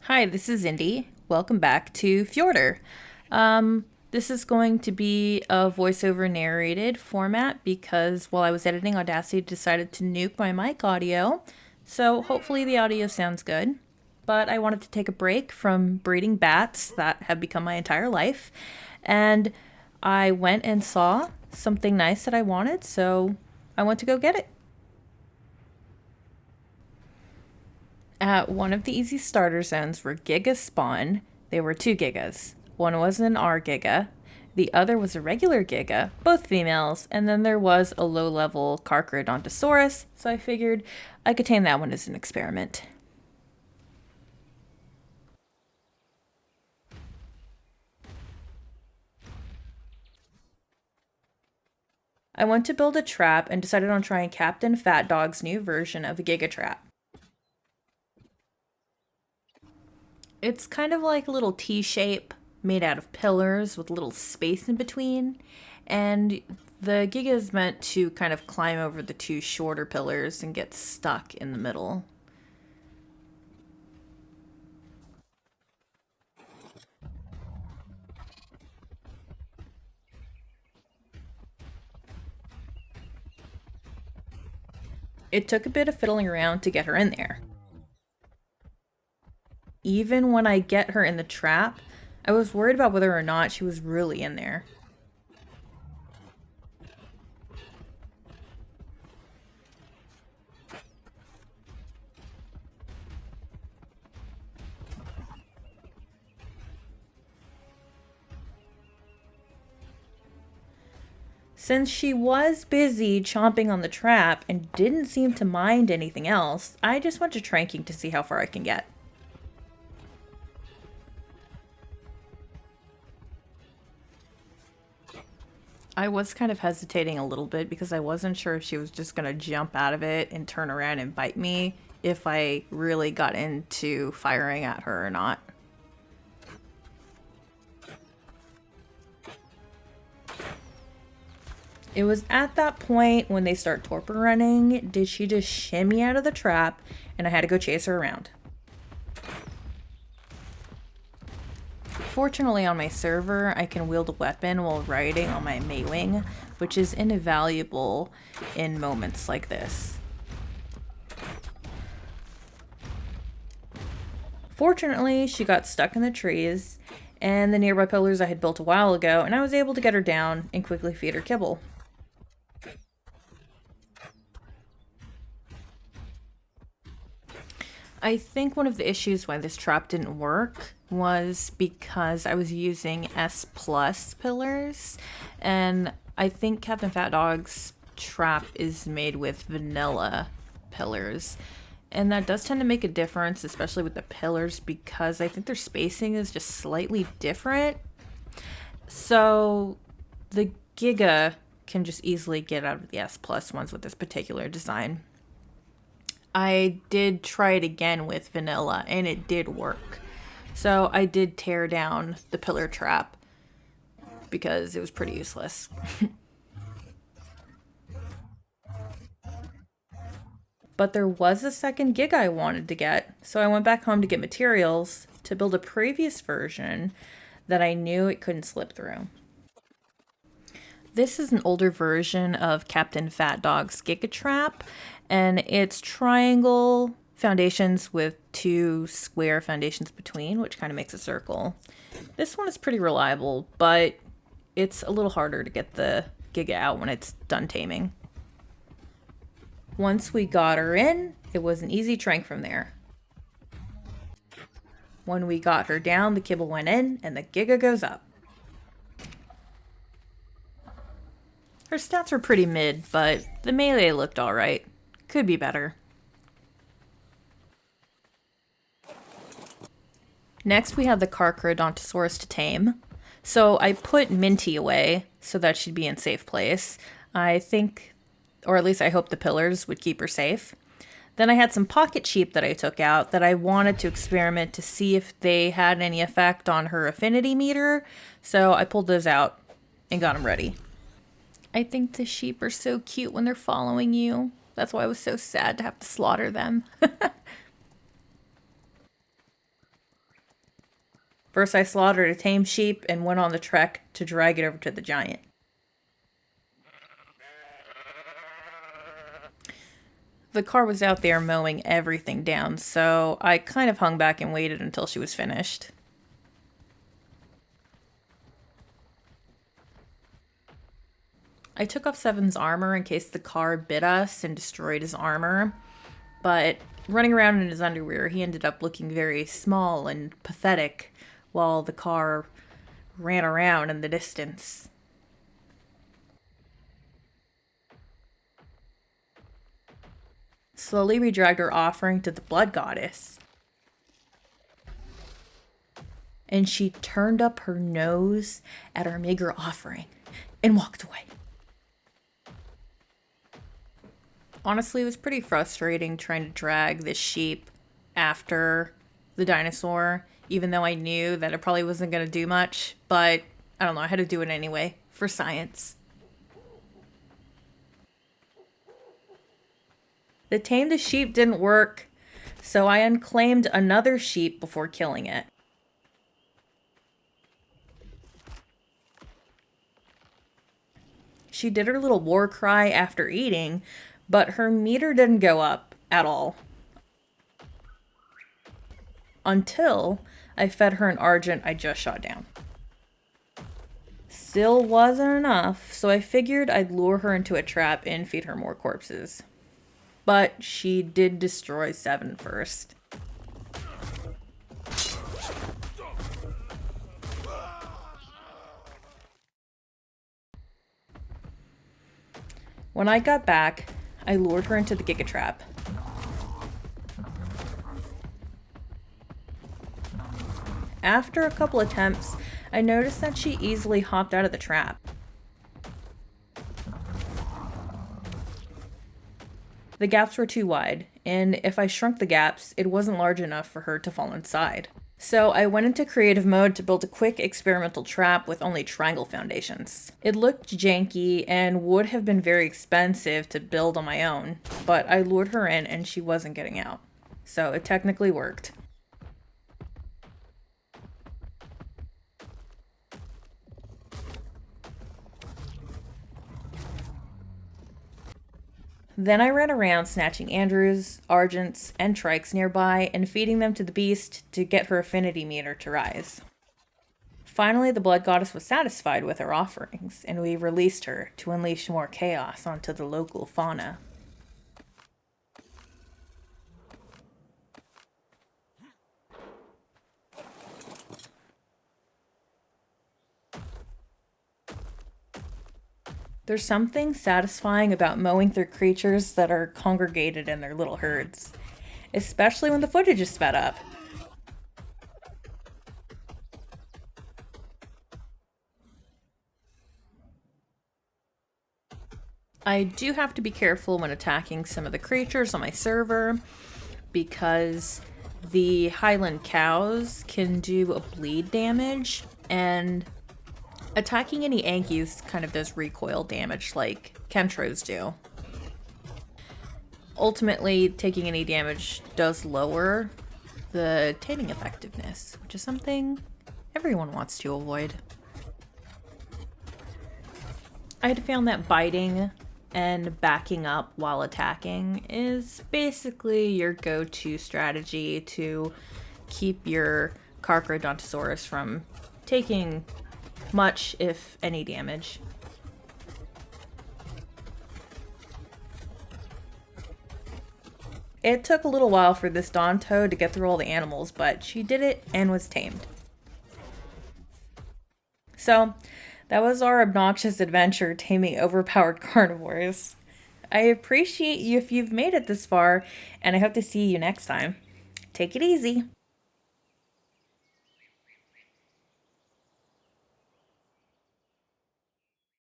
Hi, this is Indy. Welcome back to Fjordur. This is going to be a voiceover narrated format because while I was editing Audacity, it decided to nuke my mic audio. So hopefully the audio sounds good. But I wanted to take a break from breeding bats that have become my entire life. And I went and saw something nice that I wanted, so I went to go get it. At one of the easy starter zones where Gigas spawn, there were two Gigas. One was an R Giga, the other was a regular Giga, both females, and then there was a low level Carcharodontosaurus, so I figured I could tame that one as an experiment. I went to build a trap and decided on trying Captain Fat Dog's new version of a Giga trap. It's kind of like a little T shape made out of pillars with a little space in between. And the Giga is meant to kind of climb over the two shorter pillars and get stuck in the middle. It took a bit of fiddling around to get her in there. Even when I get her in the trap, I was worried about whether or not she was really in there. Since she was busy chomping on the trap and didn't seem to mind anything else, I just went to tranking to see how far I can get. I was kind of hesitating a little bit because I wasn't sure if she was just going to jump out of it and turn around and bite me if I really got into firing at her or not. It was at that point when they start torpor running, did she just shimmy out of the trap and I had to go chase her around. Fortunately on my server, I can wield a weapon while riding on my Maywing, which is invaluable in moments like this. Fortunately, she got stuck in the trees and the nearby pillars I had built a while ago, and I was able to get her down and quickly feed her kibble. I think one of the issues why this trap didn't work was because I was using S plus pillars, and I think Captain Fat Dog's trap is made with vanilla pillars. And that does tend to make a difference, especially with the pillars, because I think their spacing is just slightly different. So the Giga can just easily get out of the S plus ones with this particular design. I did try it again with vanilla and it did work. So I did tear down the pillar trap because it was pretty useless. But there was a second gig I wanted to get, so I went back home to get materials to build a previous version that I knew it couldn't slip through. This is an older version of Captain Fat Dog's Giga Trap, and it's triangle foundations with two square foundations between, which kind of makes a circle. This one is pretty reliable, but it's a little harder to get the Giga out when it's done taming. Once we got her in, it was an easy trank from there. When we got her down, the kibble went in and the Giga goes up. Her stats were pretty mid, but the melee looked alright. Could be better. Next we have the Carcharodontosaurus to tame. So I put Minty away so that she'd be in safe place. I think, or at least I hope the pillars would keep her safe. Then I had some pocket sheep that I took out that I wanted to experiment to see if they had any effect on her affinity meter. So I pulled those out and got them ready. I think the sheep are so cute when they're following you. That's why I was so sad to have to slaughter them. First, I slaughtered a tame sheep and went on the trek to drag it over to the giant. The car was out there mowing everything down, so I kind of hung back and waited until she was finished. I took off Seven's armor in case the car bit us and destroyed his armor, but running around in his underwear, he ended up looking very small and pathetic while the car ran around in the distance. Slowly, we dragged our offering to the blood goddess, and she turned up her nose at our meager offering and walked away. Honestly, it was pretty frustrating trying to drag this sheep after the dinosaur, even though I knew that it probably wasn't going to do much, but I don't know, I had to do it anyway, for science. The tamed sheep didn't work, so I unclaimed another sheep before killing it. She did her little war cry after eating, but her meter didn't go up at all. Until I fed her an Argent I just shot down. Still wasn't enough, so I figured I'd lure her into a trap and feed her more corpses. But she did destroy 7 first. When I got back, I lured her into the Giga trap. After a couple attempts, I noticed that she easily hopped out of the trap. The gaps were too wide, and if I shrunk the gaps, it wasn't large enough for her to fall inside. So I went into creative mode to build a quick experimental trap with only triangle foundations. It looked janky and would have been very expensive to build on my own, but I lured her in and she wasn't getting out. So it technically worked. Then I ran around snatching Andrews, Argents, and Trikes nearby and feeding them to the beast to get her affinity meter to rise. Finally, the blood goddess was satisfied with her offerings, and we released her to unleash more chaos onto the local fauna. There's something satisfying about mowing through creatures that are congregated in their little herds, especially when the footage is sped up. I do have to be careful when attacking some of the creatures on my server because the Highland cows can do a bleed damage, and attacking any Ankies kind of does recoil damage like Chemtros do. Ultimately, taking any damage does lower the taming effectiveness, which is something everyone wants to avoid. I had found that biting and backing up while attacking is basically your go-to strategy to keep your Carcharodontosaurus from taking much, if any, damage. It took a little while for this Donto to get through all the animals, but she did it and was tamed. So, that was our obnoxious adventure taming overpowered carnivores. I appreciate you if you've made it this far, and I hope to see you next time. Take it easy.